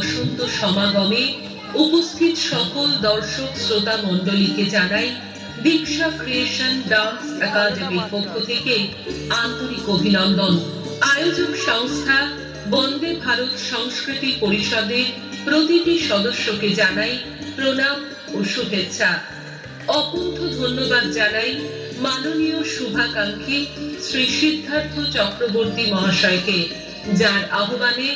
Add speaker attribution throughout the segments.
Speaker 1: বসন্ত সমাগমে উপস্থিত সকল দর্শক শ্রোতা মণ্ডলীকে জানাই দীক্ষা ক্রিয়েশন ডান্স একাডেমির পক্ষ থেকে আন্তরিক অভিনন্দন। আয়োজক সংস্থা বন্দে ভারত সংস্কৃতি পরিষদের প্রতিটি সদস্যকে জানাই প্রণাম ও শুভেচ্ছা। অকুণ্ঠ ধন্যবাদ জানাই মাননীয় শুভাকাঙ্ক্ষী শ্রী সিদ্ধার্থ চক্রবর্তী মহাশয়কে, যার আহ্বানে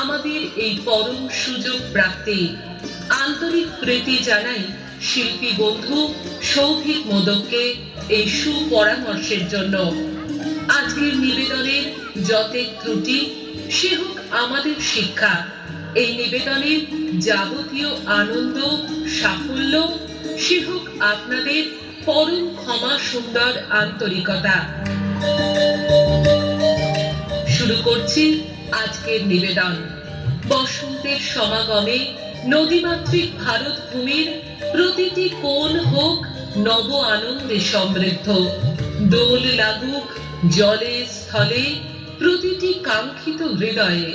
Speaker 1: আমাদের এই পরম সুযোগ প্রাপ্তি। আন্তরিক প্রীতি জানাই শিল্পী বন্ধু সৌভিক মোদককে এই সুপরামর্শের জন্য। আজকের নিবেদনের যতেক ত্রুটি সে হোক আমাদের শিক্ষা। এই নিবেদনের যাবতীয় আনন্দ সাফল্য সে হোক আপনাদের পরম ক্ষমা সুন্দর আন্তরিকতা। শুরু করছি আজকের নিবেদন। বসন্তের সমাগমে নদীমাতৃক ভারত ভূমির প্রতিটি কোণ হোক নব আনন্দে সমৃদ্ধ। দোল লাগুক জলে স্থলে প্রতিটি কাঙ্ক্ষিত হৃদয়ে।